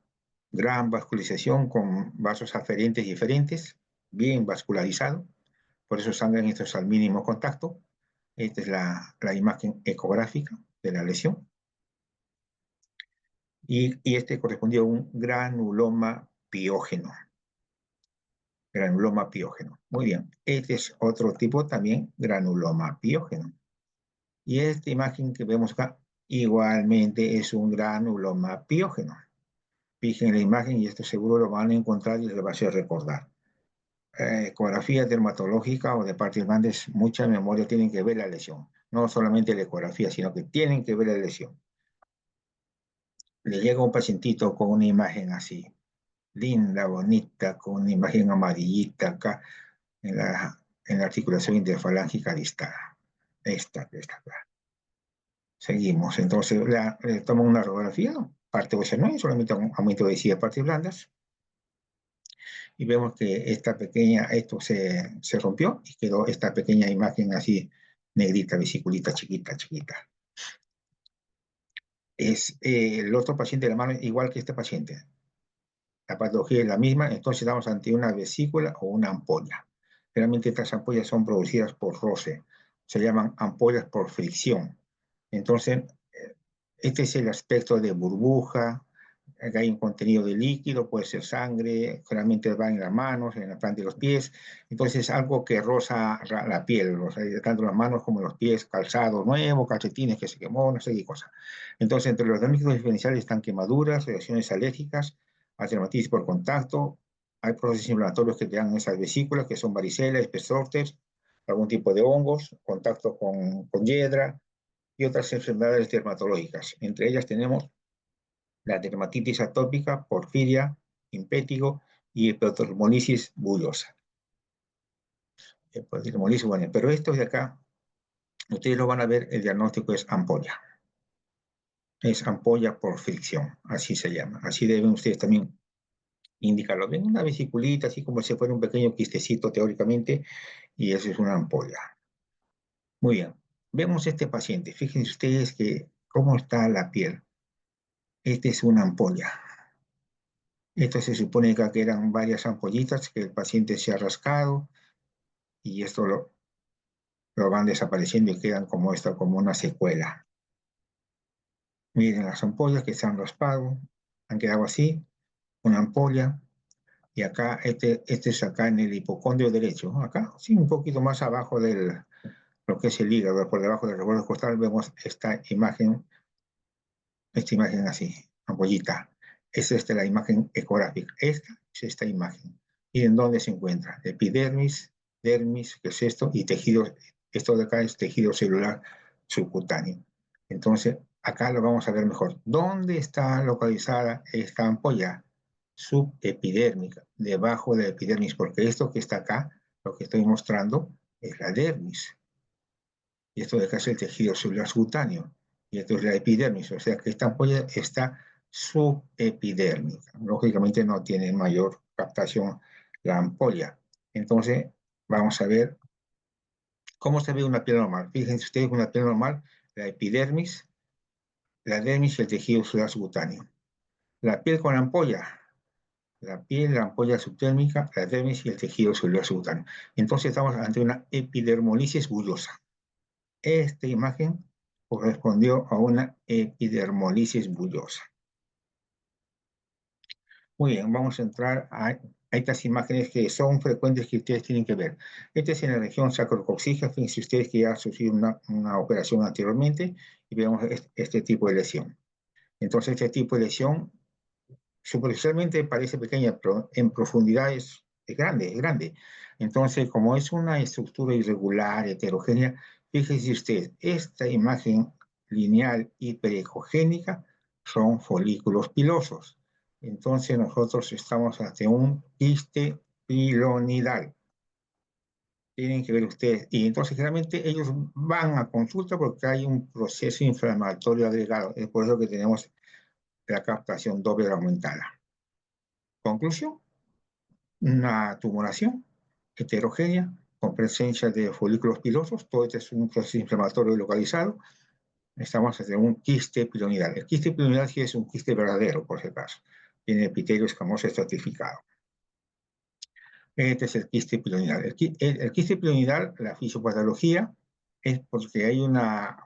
gran vascularización con vasos aferentes diferentes, bien vascularizado, por eso sangran estos al mínimo contacto. Esta es la imagen ecográfica de la lesión. Y este correspondió a un granuloma piógeno. Granuloma piógeno. Muy bien. Este es otro tipo también, granuloma piógeno. Y esta imagen que vemos acá igualmente es un granuloma piógeno. Fijen en la imagen y esto seguro lo van a encontrar y les va a hacer recordar. Ecografía dermatológica o de partes grandes, mucha memoria, tienen que ver la lesión. No solamente la ecografía, sino que tienen que ver la lesión. Le llega un pacientito con una imagen así, linda, bonita, con una imagen amarillita acá en la articulación interfalángica distal. Esta acá. Seguimos. Entonces, toman una radiografía, parte ósea no hay, solamente aumento de densidad de partes blandas. Y vemos que esta pequeña, esto se rompió y quedó esta pequeña imagen así, negrita, vesiculita, chiquita, chiquita. Es el otro paciente de la mano, igual que este paciente. La patología es la misma, entonces estamos ante una vesícula o una ampolla. Realmente estas ampollas son producidas por roce, se llaman ampollas por fricción. Entonces, este es el aspecto de burbuja, que hay un contenido de líquido, puede ser sangre, generalmente va en las manos, en la planta de los pies, entonces es algo que roza la piel, tanto las manos como los pies, calzado nuevo, calcetines que se quemó, no sé qué cosa. Entonces, entre los diagnósticos diferenciales están quemaduras, reacciones alérgicas, dermatitis por contacto, hay procesos inflamatorios que te dan esas vesículas, que son varicela, espesórter, algún tipo de hongos, contacto con hiedra y otras enfermedades dermatológicas. Entre ellas tenemos la dermatitis atópica, porfiria, impétigo y epidermolisis bullosa. Epidermolisis, bueno, pero estos de acá, ustedes lo van a ver, el diagnóstico es ampolla. Es ampolla por fricción, así se llama. Así deben ustedes también indicarlo. Ven una vesiculita, así como si fuera un pequeño quistecito teóricamente, y eso es una ampolla. Muy bien. Vemos este paciente. Fíjense ustedes que cómo está la piel. Este es una ampolla. Esto se supone que eran varias ampollitas que el paciente se ha rascado y esto lo van desapareciendo y quedan como esto, como una secuela. Miren las ampollas que se han raspado, han quedado así, una ampolla, y acá, este es acá en el hipocondrio derecho, acá, sí, un poquito más abajo de lo que es el hígado, por debajo del recuerdo costal, vemos esta imagen así, ampollita. Es esta la imagen ecográfica, esta es esta imagen. ¿Y en dónde se encuentra? Epidermis, dermis, que es esto, y tejido, esto de acá es tejido celular subcutáneo. Entonces, acá lo vamos a ver mejor. ¿Dónde está localizada esta ampolla? Subepidérmica, debajo de la epidermis, porque esto que está acá, lo que estoy mostrando, es la dermis. Y esto de acá es el tejido celular subcutáneo. Y esto es la epidermis, o sea que esta ampolla está subepidérmica. Lógicamente no tiene mayor captación la ampolla. Entonces, vamos a ver cómo se ve una piel normal. Fíjense ustedes una piel normal, la epidermis, la dermis y el tejido celular subcutáneo. La piel con ampolla, la piel, la ampolla subtérmica, la dermis y el tejido celular subcutáneo. Entonces estamos ante una epidermolisis bullosa. Esta imagen correspondió a una epidermolisis bullosa. Muy bien, vamos a entrar a estas imágenes que son frecuentes que ustedes tienen que ver. Esta es en la región sacrococcígea, fíjense ustedes que ya ha sufrido una operación anteriormente y vemos este tipo de lesión. Entonces, este tipo de lesión superficialmente parece pequeña, pero en profundidad es grande, es grande. Entonces, como es una estructura irregular, heterogénea, fíjese usted, esta imagen lineal hiperecogénica son folículos pilosos. Entonces, nosotros estamos ante un quiste pilonidal. Tienen que ver ustedes. Y entonces, generalmente, ellos van a consulta porque hay un proceso inflamatorio agregado. Es por eso que tenemos la captación doble aumentada. Conclusión, una tumoración heterogénea con presencia de folículos pilosos. Todo este es un proceso inflamatorio localizado. Estamos ante un quiste pilonidal. El quiste pilonidal sí es un quiste verdadero, por si acaso. Tiene epitelio escamoso estratificado. Este es el quiste pilonidal. El quiste pilonidal, la fisiopatología, es porque hay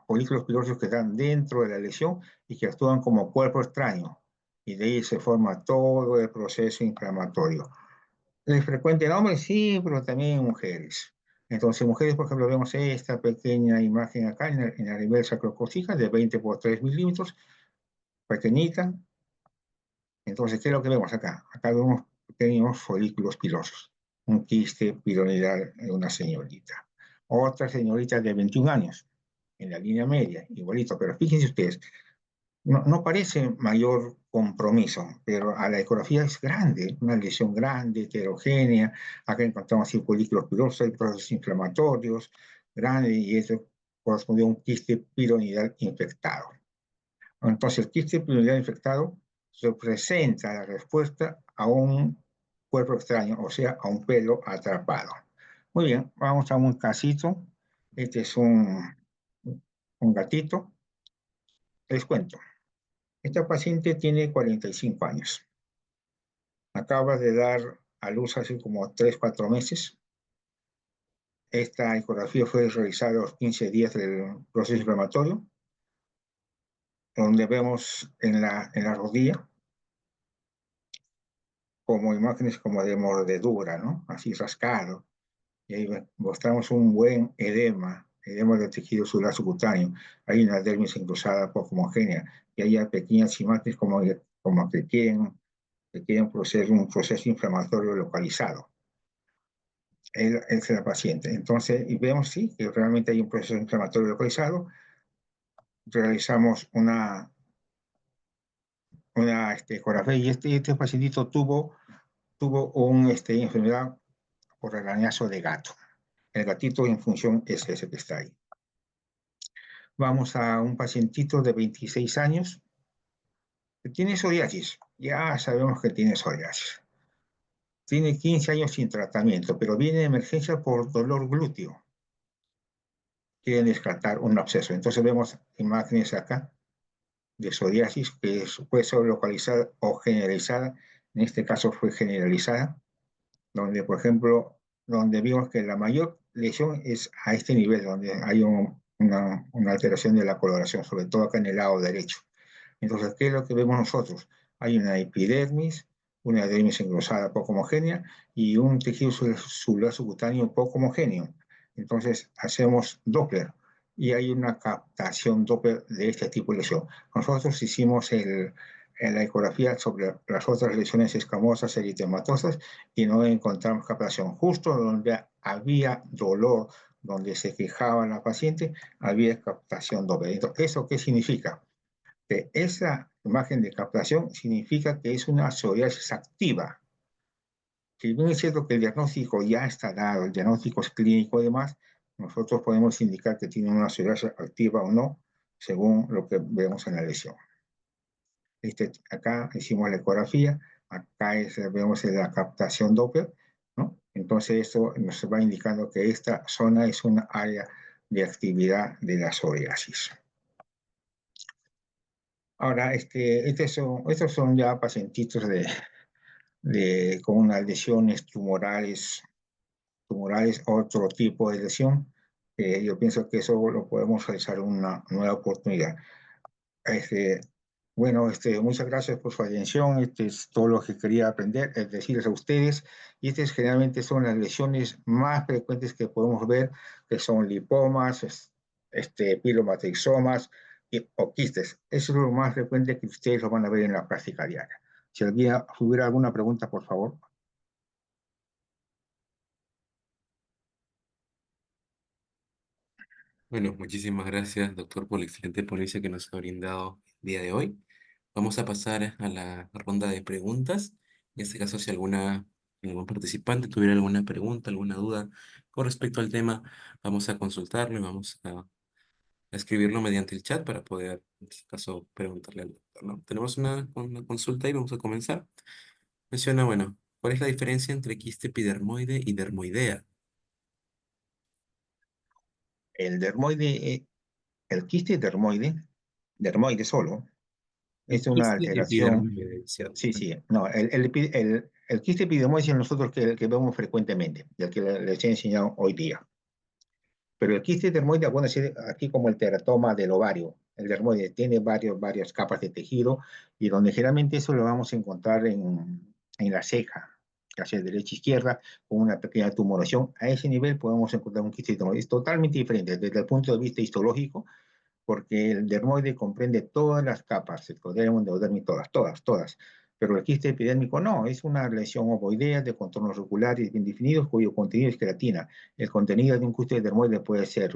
folículos pilosos que están dentro de la lesión y que actúan como cuerpo extraño. Y de ahí se forma todo el proceso inflamatorio. Es frecuente en hombres, sí, pero también en mujeres. Entonces, mujeres, por ejemplo, vemos esta pequeña imagen acá en la nivel sacrococcija de 20 por 3 milímetros, pequeñita, Entonces, ¿qué es lo que vemos acá? Acá vemos pequeños folículos pilosos, un quiste piramidal en una señorita. Otra señorita de 21 años, en la línea media, igualito, pero fíjense ustedes, no parece mayor compromiso, pero a la ecografía es grande, una lesión grande, heterogénea. Acá encontramos folículos pilosos, hay procesos inflamatorios, grandes, y eso corresponde a un quiste piramidal infectado. Entonces, el quiste piramidal infectado representa la respuesta a un cuerpo extraño, o sea, a un pelo atrapado. Muy bien, vamos a un casito. Este es un gatito. Les cuento. Esta paciente tiene 45 años. Acaba de dar a luz hace como 3, 4 meses. Esta ecografía fue realizada a los 15 días del proceso inflamatorio, donde vemos en la rodilla como imágenes como de mordedura, ¿no? Así rascado. Y ahí mostramos un buen edema del tejido celular subcutáneo. Hay una dermis engrosada poco homogénea y hay pequeñas imágenes como que quieren proceder un proceso inflamatorio localizado. Es la paciente. Entonces, y vemos, sí, que realmente hay un proceso inflamatorio localizado. Realizamos una ecografía y este pacientito tuvo una enfermedad por arañazo de gato. El gatito en función es ese que está ahí. Vamos a un pacientito de 26 años que tiene psoriasis. Ya sabemos que tiene psoriasis. Tiene 15 años sin tratamiento, pero viene de emergencia por dolor glúteo. Quieren descartar un absceso. Entonces vemos imágenes acá de psoriasis que puede ser localizada o generalizada. En este caso fue generalizada, donde, por ejemplo, donde vimos que la mayor lesión es a este nivel, donde hay una alteración de la coloración, sobre todo acá en el lado derecho. Entonces, ¿qué es lo que vemos nosotros? Hay una epidermis, una dermis engrosada poco homogénea y un tejido celular subcutáneo poco homogéneo. Entonces, hacemos Doppler y hay una captación Doppler de este tipo de lesión. Nosotros hicimos la ecografía sobre las otras lesiones escamosas eritematosas y no encontramos captación. Justo donde había dolor, donde se quejaba la paciente, había captación Doppler. Entonces, ¿eso qué significa? Que esa imagen de captación significa que es una psoriasis activa. Si bien es cierto que el diagnóstico ya está dado, el diagnóstico es clínico y demás, nosotros podemos indicar que tiene una psoriasis activa o no, según lo que vemos en la lesión. Acá hicimos la ecografía, acá vemos la captación Doppler, ¿no? Entonces esto nos va indicando que esta zona es una área de actividad de la psoriasis. Ahora, estos son ya pacientitos con unas lesiones tumorales, otro tipo de lesión. Yo pienso que eso lo podemos realizar una nueva oportunidad. Este, bueno, muchas gracias por su atención. Este es todo lo que quería aprender, es decirles a ustedes. Y estas generalmente son las lesiones más frecuentes que podemos ver, que son lipomas, pilomatrixomas o quistes. Eso es lo más frecuente que ustedes lo van a ver en la práctica diaria. Si hubiera alguna pregunta, por favor.
Bueno, muchísimas gracias, doctor, por la excelente ponencia que nos ha brindado el día de hoy. Vamos a pasar a la ronda de preguntas. En este caso, si algún participante tuviera alguna pregunta, alguna duda con respecto al tema, vamos a consultarlo y vamos a escribirlo mediante el chat para poder, en este caso, preguntarle al doctor, ¿no? Tenemos una consulta y vamos a comenzar. Menciona, bueno, ¿cuál es la diferencia entre quiste epidermoide y dermoidea?
El dermoide, el quiste dermoide solo,
El
es una
quiste
alteración.
epidermoide, ¿cierto?
Sí, sí, no, el quiste epidermoide es nosotros el que vemos frecuentemente, el que les he enseñado hoy día. Pero el quiste dermoide, bueno, es aquí como el teratoma del ovario. El dermoide tiene varias capas de tejido y donde generalmente eso lo vamos a encontrar en la ceja, hacia derecha e izquierda, con una pequeña tumoración. A ese nivel podemos encontrar un quiste dermoide. Es totalmente diferente desde el punto de vista histológico, porque el dermoide comprende todas las capas, el ectodermo, endodermo, todas. Pero el quiste epidérmico no, es una lesión ovoidea de contornos oculares bien definidos cuyo contenido es queratina. El contenido de un quiste dermoide puede ser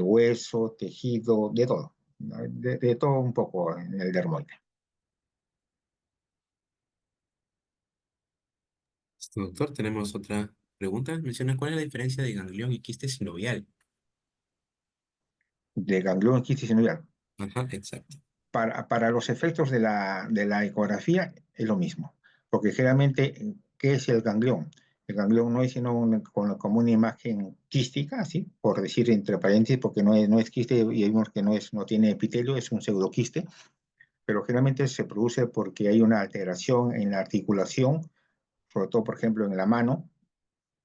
hueso, tejido, de todo, ¿no? De todo un poco en el dermoide.
Doctor, tenemos otra pregunta. Menciona cuál es la diferencia de ganglión y quiste sinovial.
De ganglión y quiste sinovial.
Ajá, exacto.
Para los efectos de la ecografía es lo mismo, porque generalmente, ¿qué es el ganglión? El ganglión no es sino como una imagen quística, así, por decir entre paréntesis, porque no es quiste y vimos que no tiene epitelio, es un pseudoquiste, pero generalmente se produce porque hay una alteración en la articulación, sobre todo, por ejemplo, en la mano,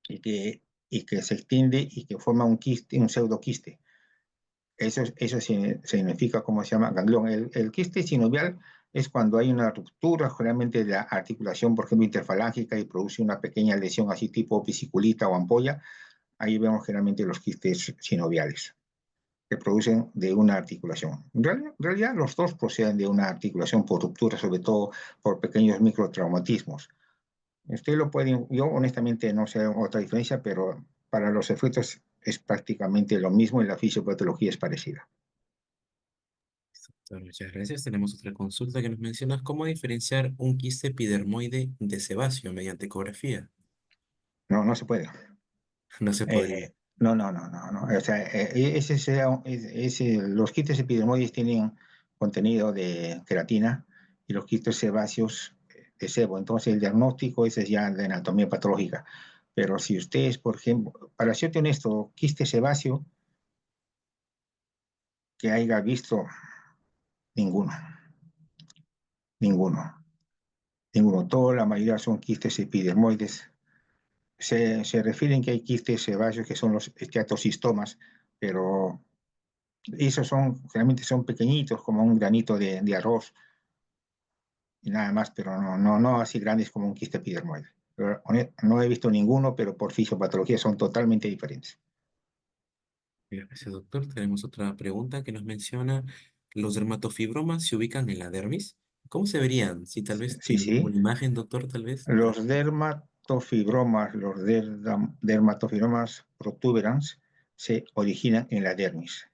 y que se extiende y que forma un quiste, un pseudoquiste. Eso significa, ¿cómo se llama? Ganglión. El quiste sinovial es cuando hay una ruptura generalmente de la articulación, por ejemplo, interfalángica y produce una pequeña lesión así tipo vesiculita o ampolla. Ahí vemos generalmente los quistes sinoviales que producen de una articulación. En realidad los dos proceden de una articulación por ruptura, sobre todo por pequeños microtraumatismos. Usted lo puede, yo honestamente no sé otra diferencia, pero para los efectos es prácticamente lo mismo y la fisiopatología es parecida.
Doctor, muchas gracias. Tenemos otra consulta que nos menciona cómo diferenciar un quiste epidermoide de sebáceo mediante ecografía.
No, no se puede.
No se podría.
No. O sea, los quistes epidermoides tienen contenido de queratina y los quistes sebáceos de sebo. Entonces, el diagnóstico ese es ya de anatomía patológica. Pero si ustedes, por ejemplo, para serte honesto, quiste sebáceo que haya visto, ninguno, ninguno, ninguno. Toda la mayoría son quistes epidermoides. Se refieren que hay quistes sebáceos que son los esteatocistomas, pero esos generalmente son pequeñitos, como un granito de arroz y nada más, pero no así grandes como un quiste epidermoide. Pero, no he visto ninguno, pero por fisiopatología son totalmente diferentes.
Gracias, doctor. Tenemos otra pregunta que nos menciona, ¿los dermatofibromas se ubican en la dermis? ¿Cómo se verían? Si tal vez
Sí,
tiene
sí.
una imagen, doctor, tal vez.
Los dermatofibromas protuberans se originan en la dermis.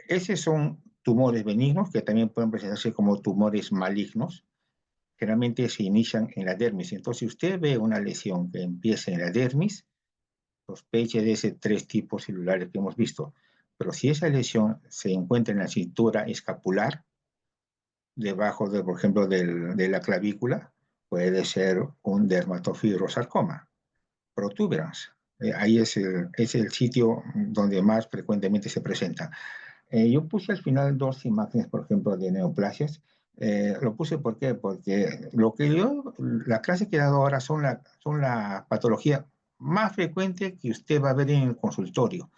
Esos son tumores benignos que también pueden presentarse como tumores malignos. Generalmente se inician en la dermis. Entonces, si usted ve una lesión que empieza en la dermis, sospeche de ese tres tipos celulares que hemos visto. Pero si esa lesión se encuentra en la cintura escapular, debajo de, por ejemplo, de la clavícula, puede ser un dermatofibrosarcoma, protuberans. Ahí es el sitio donde más frecuentemente se presenta. Yo puse al final dos imágenes, por ejemplo, de neoplasias. Lo puse ¿por qué? Porque la clase que he dado ahora son la patología más frecuente que usted va a ver en el consultorio,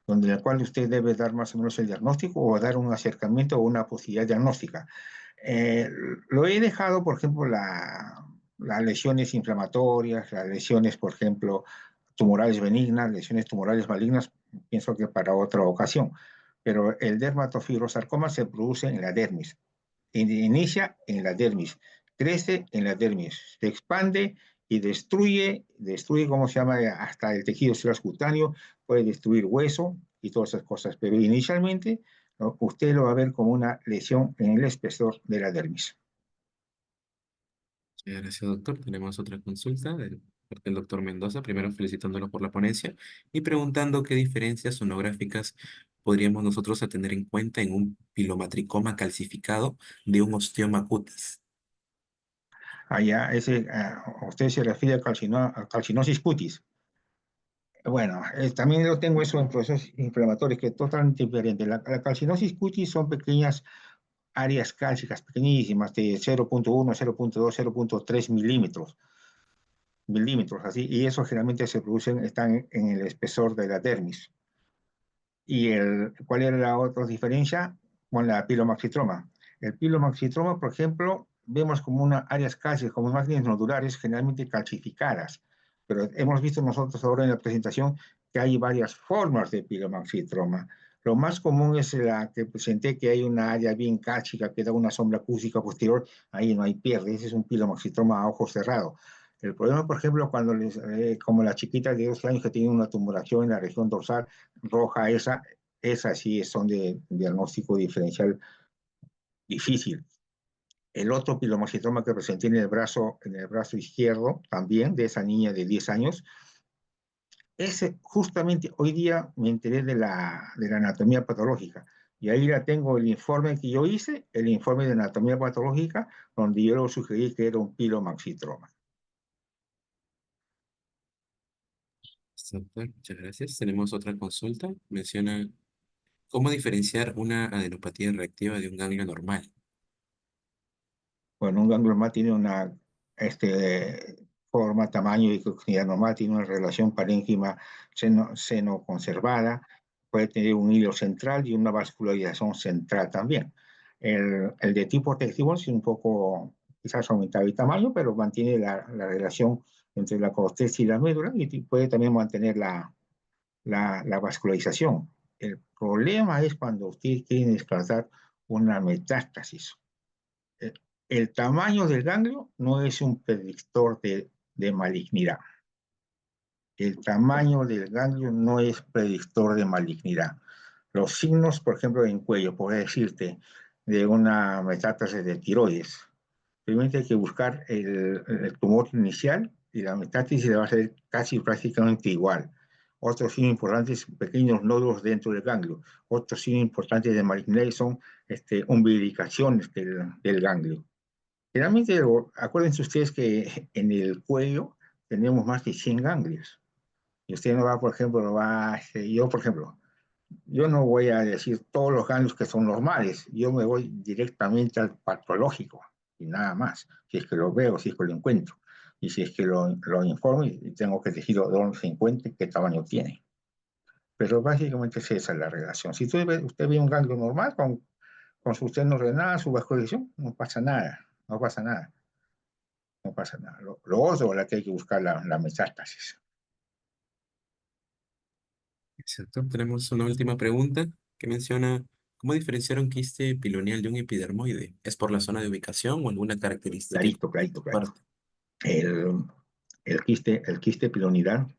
donde en el cual usted debe dar más o menos el diagnóstico o dar un acercamiento o una posibilidad diagnóstica. Eh, lo he dejado, por ejemplo, las lesiones inflamatorias, las lesiones, por ejemplo, tumorales benignas, lesiones tumorales malignas, pienso que para otra ocasión. Pero el dermatofibrosarcoma se produce en la dermis. Inicia en la dermis, crece en la dermis, se expande y destruye, ¿cómo se llama? Hasta el tejido celular cutáneo, puede destruir hueso y todas esas cosas. Pero inicialmente, ¿no? Usted lo va a ver como una lesión en el espesor de la dermis.
Muchas gracias, doctor. Tenemos otra consulta de parte del doctor Mendoza, primero felicitándolo por la ponencia y preguntando qué diferencias sonográficas podríamos nosotros a tener en cuenta en un pilomatricoma calcificado de un osteoma cutis.
Allá, usted se refiere a calcinosis cutis. Bueno, también lo tengo eso en procesos inflamatorios, que es totalmente diferente. La calcinosis cutis son pequeñas áreas cálcicas, pequeñísimas, de 0.1, 0.2, 0.3 milímetros, así, y eso generalmente están en el espesor de la dermis. ¿Cuál era la otra diferencia? Con la pilomaxitroma. El pilomaxitroma, por ejemplo, vemos como unas áreas cálcicas, como imágenes nodulares generalmente calcificadas, pero hemos visto nosotros ahora en la presentación que hay varias formas de pilomaxitroma. Lo más común es la que presenté, que hay una área bien cáchica que da una sombra acústica posterior, ahí no hay pierde, ese es un pilomaxistroma a ojo cerrado. El problema, por ejemplo, cuando como la chiquita de 12 años que tiene una tumoración en la región dorsal roja, esa sí son de diagnóstico diferencial difícil. El otro pilomaxistroma que presenté en el brazo izquierdo, también de esa niña de 10 años, ese justamente hoy día me enteré de la anatomía patológica. Y ahí la tengo el informe que yo hice, el informe de anatomía patológica, donde yo lo sugerí que era un pilomaxitroma.
Doctor, muchas gracias. Tenemos otra consulta. Menciona cómo diferenciar una adenopatía reactiva de un ganglio normal.
Bueno, un ganglioma tiene una forma, tamaño y coccidad normal, tiene una relación parénquima seno conservada, puede tener un hilo central y una vascularización central también. El de tipo reactivo es un poco, quizás aumentado de tamaño, pero mantiene la relación entre la corteza y la médula y puede también mantener la vascularización. El problema es cuando ustedes quieren descartar una metástasis. eh, el tamaño del ganglio no es un predictor de malignidad. El tamaño del ganglio no es predictor de malignidad. Los signos, por ejemplo, en cuello, por decirte, de una metástasis de tiroides. Primero hay que buscar el tumor inicial y la metástasis va a ser casi prácticamente igual. Otros signos importantes, pequeños nódulos dentro del ganglio. Otros signos importantes de malignidad son umbilicaciones del ganglio. Generalmente, acuérdense ustedes que en el cuello tenemos más de 100 ganglios. Y usted no va, por ejemplo, no va, yo, por ejemplo, yo no voy a decir todos los ganglios que son normales, yo me voy directamente al patológico y nada más, si es que lo veo, si es que lo encuentro. Y si es que lo informo y tengo que decir dónde se encuentra y qué tamaño tiene. Pero básicamente es esa la relación. Si usted ve un ganglio normal con su seno renal, su vascularización, no pasa nada, no pasa nada. No pasa nada. Lo otro, la que hay que buscar la metástasis.
Exacto. Tenemos una última pregunta que menciona cómo diferenciar un quiste piloneal de un epidermoide. ¿Es por la zona de ubicación o alguna característica en
Clarito, clarito, clarito.
parte?
El, el quiste pilonidal,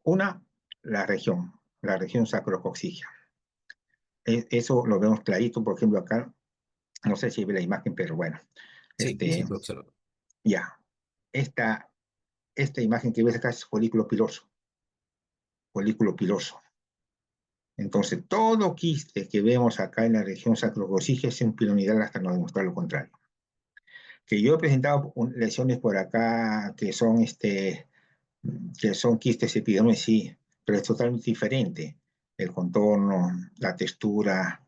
una, la región sacrocoxígea. Eso lo vemos clarito, por ejemplo, acá, no sé si ve la imagen, pero bueno,
Sí, sí,
este,
puedo observar.
ya, esta, esta imagen que ves acá es folículo piloso, folículo piloso. Entonces, todo quiste que vemos acá en la región sacrocoxígea es un pilonidal hasta no demostrar lo contrario. Que yo he presentado lesiones por acá que son quistes epidermoides, sí, pero es totalmente diferente. El contorno, la textura,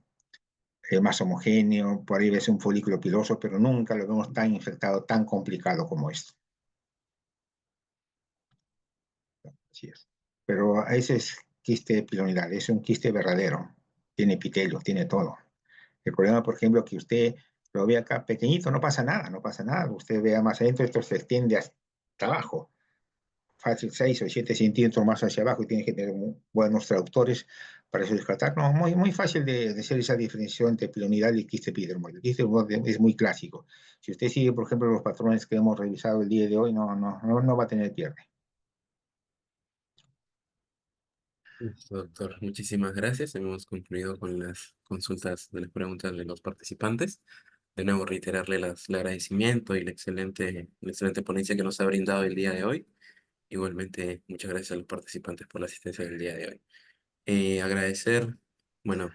es más homogéneo, por ahí ves un folículo piloso, pero nunca lo vemos tan infectado, tan complicado como esto. Así es. Pero ese es quiste pilonidal, es un quiste verdadero. Tiene epitelio, tiene todo. El problema, por ejemplo, que usted lo ve acá pequeñito, no pasa nada, no pasa nada. Usted vea más adentro, esto se extiende hasta abajo, fácil 6 o 7 centímetros más hacia abajo y tiene que tener buenos traductores para eso descartar. No, muy, muy fácil de hacer esa diferenciación entre pilonidal y quiste epidermoide. El quiste epidermoide es muy clásico. Si usted sigue, por ejemplo, los patrones que hemos revisado el día de hoy, no va a tener pierde.
Listo, doctor. Muchísimas gracias. Hemos concluido con las consultas de las preguntas de los participantes. De nuevo, reiterarle el agradecimiento y la excelente ponencia que nos ha brindado el día de hoy. Igualmente, muchas gracias a los participantes por la asistencia del día de hoy. Agradecer, bueno,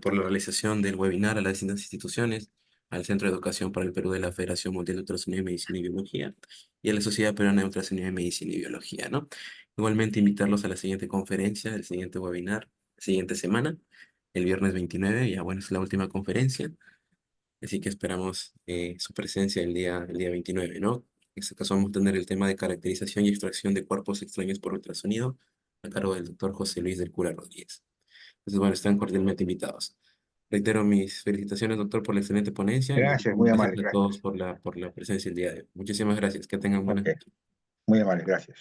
por la realización del webinar a las distintas instituciones, al Centro de Educación para el Perú de la Federación Mundial de Ultrasonido, Medicina y Biología y a la Sociedad Peruana de Ultrasonido, Medicina y Biología, ¿no? Igualmente invitarlos a la siguiente conferencia, el siguiente webinar, la siguiente semana, el viernes 29, ya bueno, es la última conferencia, así que esperamos su presencia el día 29, ¿no? En este caso vamos a tener el tema de caracterización y extracción de cuerpos extraños por ultrasonido a cargo del doctor José Luis del Cura Rodríguez. Entonces, bueno, están cordialmente invitados. Reitero mis felicitaciones, doctor, por la excelente ponencia y
Gracias, muy
muchísimas gracias
amable,
a todos
gracias.
por la presencia el día de hoy. Muchísimas gracias. Que tengan buenas
Ok,
noches.
muy amable, gracias.